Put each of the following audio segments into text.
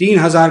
3000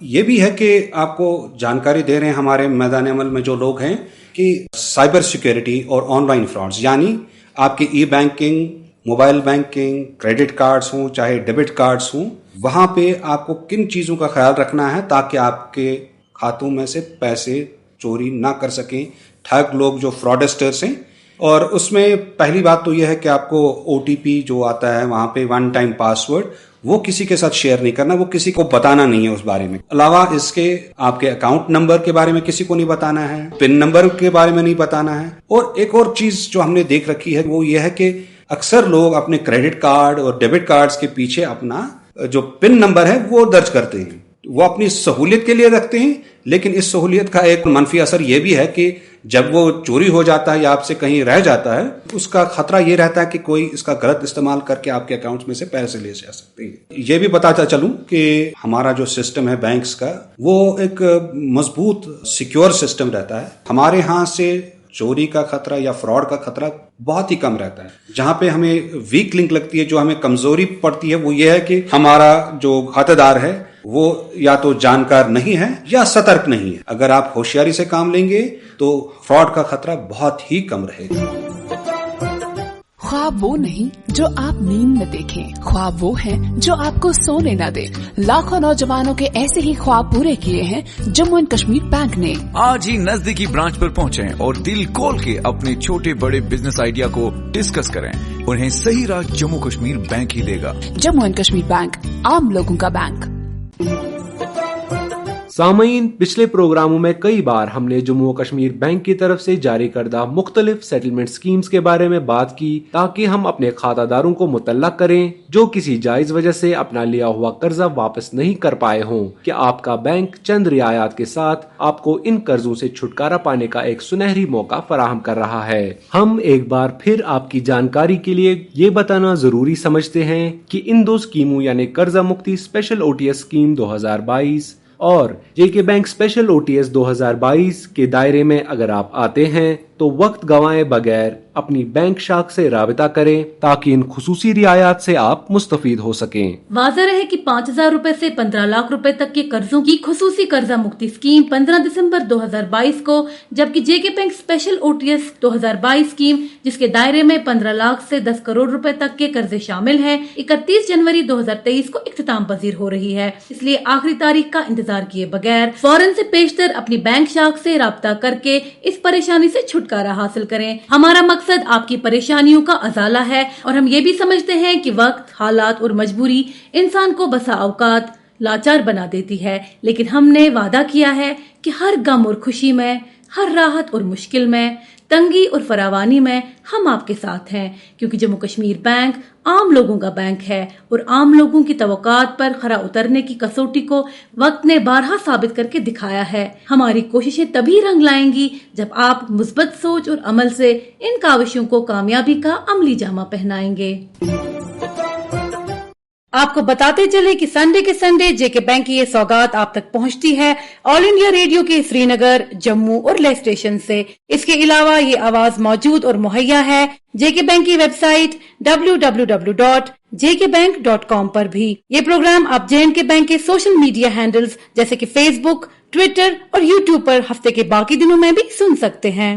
یہ بھی ہے کہ آپ کو جانکاری دے رہے ہیں ہمارے میدان عمل میں جو لوگ ہیں کہ سائبر سیکیورٹی اور آن لائن فراڈز، یعنی آپ کی e banking, mobile banking, credit cards ہوں چاہے ڈیبٹ کارڈز ہوں، وہاں پہ آپ کو کن چیزوں کا خیال رکھنا ہے تاکہ آپ کے کھاتوں میں سے پیسے چوری نہ کر سکیں ٹھگ لوگ جو فراڈسٹرز ہیں. اور اس میں پہلی بات تو یہ ہے کہ آپ کو او ٹی پی جو آتا ہے وہاں پہ ون ٹائم پاسورڈ وہ کسی کے ساتھ شیئر نہیں کرنا، وہ کسی کو بتانا نہیں ہے اس بارے میں. علاوہ اس کے آپ کے اکاؤنٹ نمبر کے بارے میں کسی کو نہیں بتانا ہے، پن نمبر کے بارے میں نہیں بتانا ہے. اور ایک اور چیز جو ہم نے دیکھ رکھی ہے وہ یہ ہے کہ اکثر لوگ اپنے کریڈٹ کارڈ اور ڈیبٹ کارڈز کے پیچھے اپنا جو پن نمبر ہے وہ درج کرتے ہیں. وہ اپنی سہولیت کے لیے رکھتے ہیں، لیکن اس سہولیت کا ایک منفی اثر یہ بھی ہے کہ جب وہ چوری ہو جاتا ہے یا آپ سے کہیں رہ جاتا ہے، اس کا خطرہ یہ رہتا ہے کہ کوئی اس کا غلط استعمال کر کے آپ کے اکاؤنٹ میں سے پیسے لے جا سکتے ہیں. یہ بھی بتاتا چلوں کہ ہمارا جو سسٹم ہے بینکس کا وہ ایک مضبوط سیکیور سسٹم رہتا ہے. ہمارے ہاں سے چوری کا خطرہ یا فراڈ کا خطرہ بہت ہی کم رہتا ہے. جہاں پہ ہمیں ویک لنک لگتی ہے، جو ہمیں کمزوری پڑتی ہے، وہ یہ ہے کہ ہمارا جو کھاتہ دار ہے وہ یا تو جانکار نہیں ہے یا سترک نہیں ہے. اگر آپ ہوشیاری سے کام لیں گے تو فراڈ کا خطرہ بہت ہی کم رہے گا. خواب وہ نہیں جو آپ نیند میں دیکھیں، خواب وہ ہے جو آپ کو سونے نہ دے. لاکھوں نوجوانوں کے ایسے ہی خواب پورے کیے ہیں جموں اینڈ کشمیر بینک نے. آج ہی نزدیکی برانچ پر پہنچیں اور دل کھول کے اپنے چھوٹے بڑے بزنس آئیڈیا کو ڈسکس کریں. انہیں صحیح راہ جموں کشمیر بینک ہی دے گا. جموں اینڈ کشمیر بینک، عام لوگوں کا بینک. سامعین، پچھلے پروگراموں میں کئی بار ہم نے جموں و کشمیر بینک کی طرف سے جاری کردہ مختلف سیٹلمنٹ سکیمز کے بارے میں بات کی تاکہ ہم اپنے کھاتہ داروں کو مطلع کریں جو کسی جائز وجہ سے اپنا لیا ہوا قرضہ واپس نہیں کر پائے ہوں کہ آپ کا بینک چند رعایات کے ساتھ آپ کو ان قرضوں سے چھٹکارا پانے کا ایک سنہری موقع فراہم کر رہا ہے. ہم ایک بار پھر آپ کی جانکاری کے لیے یہ بتانا ضروری سمجھتے ہیں کہ ان دو سکیموں یعنی قرضہ مکتی special O T S scheme 2022 اور J K bank special O T S 2022 کے دائرے میں اگر آپ آتے ہیں تو وقت گوائے بغیر اپنی بینک شاخ سے رابطہ کریں تاکہ ان خصوصی رعایات سے آپ مستفید ہو سکیں. واضح رہے کہ 5,000 روپے سے 15 لاکھ روپے تک کے قرضوں کی خصوصی قرضہ مکتی اسکیم 15 دسمبر 2022 کو، جبکہ جے K bank special O T S 2022 scheme جس کے دائرے میں 15 لاکھ سے 10 کروڑ روپے تک کے قرضے شامل ہیں، 31 جنوری 2023 کو اختتام پذیر ہو رہی ہے. اس لیے آخری تاریخ کا انتظار کیے بغیر فوراً سے پیشتر اپنی بینک شاخ سے رابطہ کر کے اس پریشانی سے چھٹکارا حاصل کریں. ہمارا مقصد آپ کی پریشانیوں کا ازالہ ہے اور ہم یہ بھی سمجھتے ہیں کہ وقت، حالات اور مجبوری انسان کو بسا اوقات لاچار بنا دیتی ہے، لیکن ہم نے وعدہ کیا ہے کہ ہر غم اور خوشی میں، ہر راحت اور مشکل میں، تنگی اور فراوانی میں ہم آپ کے ساتھ ہیں، کیونکہ جموں کشمیر بینک عام لوگوں کا بینک ہے اور عام لوگوں کی توقعات پر کھرا اترنے کی کسوٹی کو وقت نے بارہا ثابت کر کے دکھایا ہے. ہماری کوششیں تبھی رنگ لائیں گی جب آپ مثبت سوچ اور عمل سے ان کاوشوں کو کامیابی کا عملی جامہ پہنائیں گے. آپ کو بتاتے چلے کہ سنڈے کے سنڈے جے کے بینک کی یہ سوگات آپ تک پہنچتی ہے آل انڈیا ریڈیو کے سری نگر، جموں اور لے اسٹیشن سے. اس کے علاوہ یہ آواز موجود اور مہیا ہے جے کے بینک کی ویب سائٹ www.jkbank.com پر بھی. یہ پروگرام آپ جے اینڈ کے بینک کے سوشل میڈیا ہینڈلز جیسے کہ فیس بک، ٹویٹر اور یوٹیوب پر ہفتے کے باقی دنوں میں بھی سن سکتے ہیں.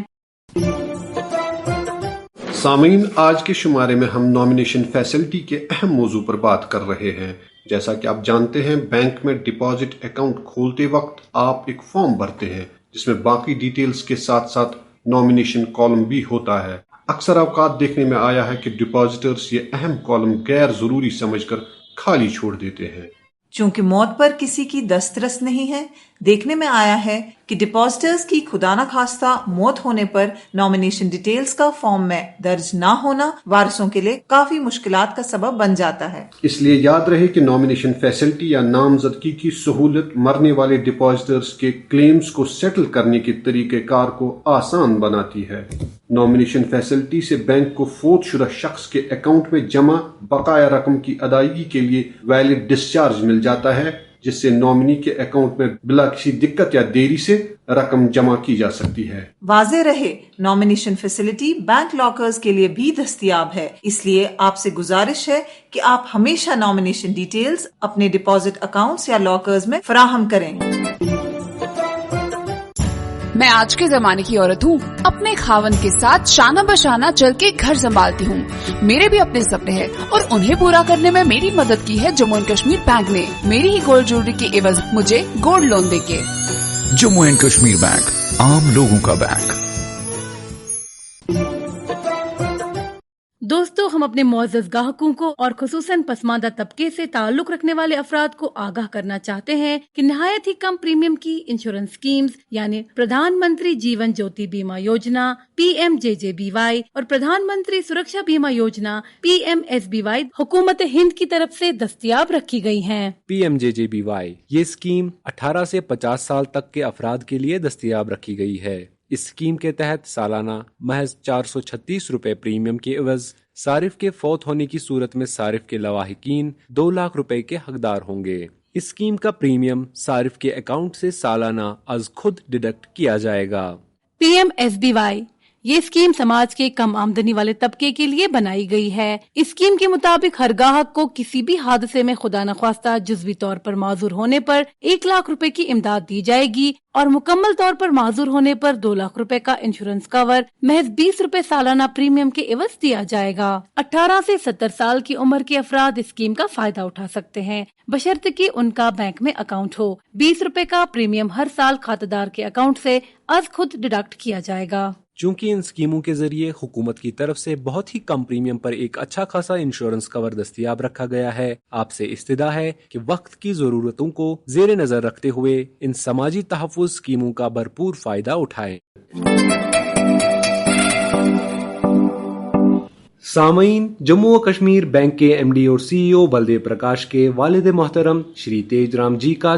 سامعین، آج کے شمارے میں ہم نامینیشن فیسلٹی کے اہم موضوع پر بات کر رہے ہیں. جیسا کہ آپ جانتے ہیں، بینک میں ڈپازٹ اکاؤنٹ کھولتے وقت آپ ایک فارم بھرتے ہیں جس میں باقی ڈیٹیلز کے ساتھ ساتھ نامینیشن کالم بھی ہوتا ہے. اکثر اوقات دیکھنے میں آیا ہے کہ ڈپازیٹرز یہ اہم کالم غیر ضروری سمجھ کر خالی چھوڑ دیتے ہیں. چونکہ موت پر کسی کی دسترس نہیں ہے، دیکھنے میں آیا ہے کہ ڈپازیٹرز کی خدا نخواستہ موت ہونے پر نامینیشن ڈیٹیلز کا فارم میں درج نہ ہونا وارثوں کے لیے کافی مشکلات کا سبب بن جاتا ہے. اس لیے یاد رہے کہ نامینیشن فیسلٹی یا نامزدگی کی سہولت مرنے والے ڈپازیٹرز کے کلیمز کو سیٹل کرنے کے طریقہ کار کو آسان بناتی ہے. نامینیشن فیسلٹی سے بینک کو فوت شدہ شخص کے اکاؤنٹ میں جمع بقایا رقم کی ادائیگی کے لیے ویلڈ ڈسچارج مل جاتا ہے جس سے نامنی کے اکاؤنٹ میں بلا کسی دقت یا دیری سے رقم جمع کی جا سکتی ہے۔ واضح رہے، نامینیشن فیسلٹی بینک لاکرز کے لیے بھی دستیاب ہے، اس لیے آپ سے گزارش ہے کہ آپ ہمیشہ نامینیشن ڈیٹیلز اپنے ڈپازٹ اکاؤنٹس یا لاکرز میں فراہم کریں۔ میں آج کے زمانے کی عورت ہوں، اپنے خاوند کے ساتھ شانہ بشانہ چل کے گھر سنبھالتی ہوں۔ میرے بھی اپنے سپنے ہیں اور انہیں پورا کرنے میں میری مدد کی ہے جموں اینڈ کشمیر بینک نے، میری ہی گولڈ جویلری کے عوض مجھے گولڈ لون دے کے۔ جموں اینڈ کشمیر بینک، عام لوگوں کا بینک۔ دوستو، ہم اپنے معزز گاہکوں کو اور خصوصاً پسماندہ طبقے سے تعلق رکھنے والے افراد کو آگاہ کرنا چاہتے ہیں کہ نہایت ہی کم پریمیم کی انشورنس اسکیمز یعنی پردھان منتری جیون جیوتی بیمہ یوجنا PMJJBY اور پردھان منتری سرکشا بیمہ یوجنا PMSBY حکومت ہند کی طرف سے دستیاب رکھی گئی ہیں۔ PMJJBY یہ اسکیم 18 سے 50 سال تک کے افراد کے لیے دستیاب رکھی گئی ہے۔ اس اسکیم کے تحت سالانہ محض 436 روپے پریمیم کے عوض صارف کے فوت ہونے کی صورت میں صارف کے لواحقین 2 لاکھ روپے کے حقدار ہوں گے۔ اس اسکیم کا پریمیم صارف کے اکاؤنٹ سے سالانہ از خود ڈیڈکٹ کیا جائے گا۔ PMSBY یہ اسکیم سماج کے کم آمدنی والے طبقے کے لیے بنائی گئی ہے۔ اس اسکیم کے مطابق ہر گاہک کو کسی بھی حادثے میں خدا نخواستہ جزوی طور پر معذور ہونے پر 1 لاکھ روپے کی امداد دی جائے گی اور مکمل طور پر معذور ہونے پر 2 لاکھ روپے کا انشورنس کور محض 20 روپے سالانہ پریمیم کے عوض دیا جائے گا۔ 18 سے 70 سال کی عمر کے افراد اس اسکیم کا فائدہ اٹھا سکتے ہیں بشرطے کہ ان کا بینک میں اکاؤنٹ ہو۔ 20 روپے کا پریمیم ہر سال کھاتہ دار کے اکاؤنٹ سے از خود ڈیڈکٹ کیا جائے گا۔ چونکہ ان اسکیموں کے ذریعے حکومت کی طرف سے بہت ہی کم پریمیم پر ایک اچھا خاصا انشورنس کور دستیاب رکھا گیا ہے، آپ سے استدعا ہے کہ وقت کی ضرورتوں کو زیر نظر رکھتے ہوئے ان سماجی تحفظ اسکیموں کا بھرپور فائدہ اٹھائیں۔ سامعین، جموں و کشمیر بینک کے MD اور CEO بلدیو پرکاش کے والد محترم شری تیج رام جی کا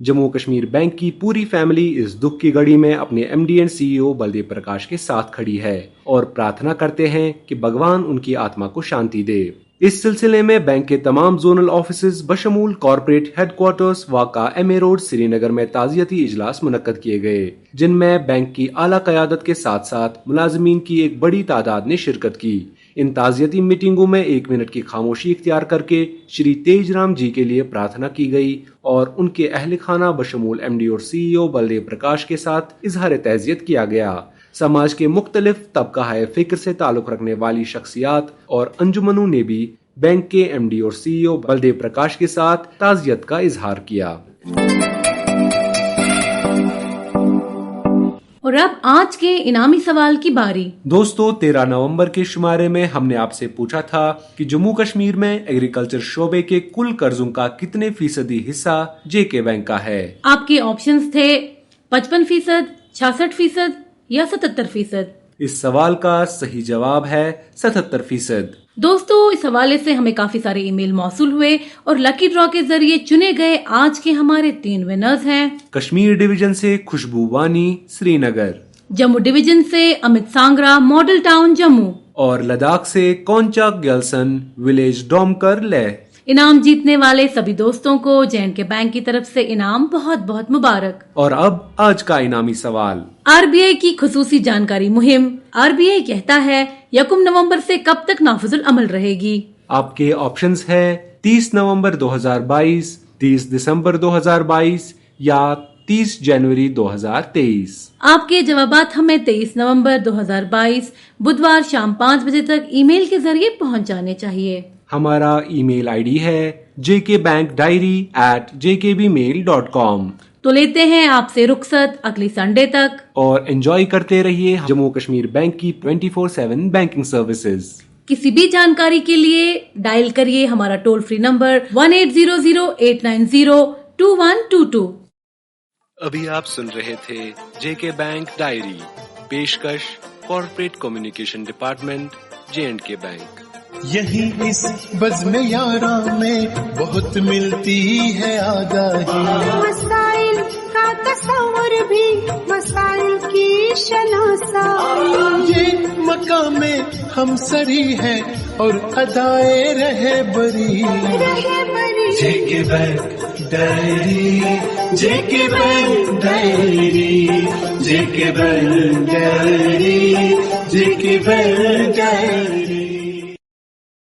جموں کشمیر بینک کی پوری فیملی اس دکھ کی گھڑی میں اپنے MD اور CEO بلدیو پرکاش کے ساتھ کھڑی ہے اور پرارتھنا کرتے ہیں کہ بھگوان ان کی آتما کو شانتی دے۔ اس سلسلے میں بینک کے تمام زونل آفیسز بشمول کارپوریٹ ہیڈ کوارٹرز واقع MA روڈ سری نگر میں تعزیتی اجلاس منعقد کیے گئے، جن میں بینک کی اعلیٰ قیادت کے ساتھ ساتھ ملازمین کی ایک بڑی تعداد نے شرکت کی۔ ان تعزیتی میٹنگوں میں 1 منٹ کی خاموشی اختیار کر کے شری تیج رام جی کے لیے پرارتھنا کی گئی اور ان کے اہل خانہ بشمول MD اور CEO بلدیو پرکاش کے ساتھ اظہار تعزیت کیا گیا۔ سماج کے مختلف طبقہ فکر سے تعلق رکھنے والی شخصیات اور انجمنوں نے بھی بینک کے MD اور CEO بلدیو پرکاش کے ساتھ تعزیت کا اظہار کیا۔ اور اب آج کے انعامی سوال کی باری۔ دوستو، 13 نومبر کے شمارے میں ہم نے آپ سے پوچھا تھا کہ جموں کشمیر میں ایگریکلچر شعبے کے کل قرضوں کا کتنے فیصدی حصہ JK بینک کا ہے؟ آپ کے آپشنز تھے 55%، 66% یا 77%۔ اس سوال کا صحیح جواب ہے 77%۔ دوستو، اس حوالے سے ہمیں کافی سارے ای میل موصول ہوئے اور لکی ڈرا کے ذریعے چنے گئے آج کے ہمارے 3 ونرز ہیں۔ کشمیر ڈویژن سے خوشبو وانی سری نگر، جموں ڈویژن سے امت سانگرا ماڈل ٹاؤن جموں، اور لداخ سے کونچاک گیلسن ولیج ڈومکر لے۔ انعام جیتنے والے سبھی دوستوں کو JK بینک کی طرف سے انعام بہت بہت مبارک۔ اور اب آج کا انعامی سوال۔ RBI کی خصوصی جانکاری مہم۔ RBI کہتا ہے 1 نومبر سے کب تک نافذ العمل رہے گی؟ آپ کے آپشنز ہیں 30 نومبر 2022، 30 دسمبر 2022 یا 30 جنوری 2023۔ آپ کے جوابات ہمیں 23 نومبر 2022 بدوار شام 5 بجے تک ای میل کے ذریعے پہنچ جانے چاہیے۔ ہمارا ای میل ID ہے jkbankdiary@jkbmail.com۔ تو لیتے ہیں آپ سے رخصت اگلی سنڈے تک، اور انجوائے کرتے رہیے جموں کشمیر بینک کی 24/7 بینکنگ سروسز۔ کسی بھی جانکاری کے لیے ڈائل کریے ہمارا ٹول فری نمبر 1800-890-2122۔ ابھی آپ سن رہے تھے JK بینک ڈائری، پیشکش corporate communication department J&K bank. یہی اس بزم یاراں میں بہت ملتی ہے آگاہی، مسائل کا تصور بھی مسائل کی شناسائی، یہ مقام ہم سری ہے اور ادائے رہے بری JK Bank Diary, JK Bank Diary, JK Bank Diary, JK Bank Diary.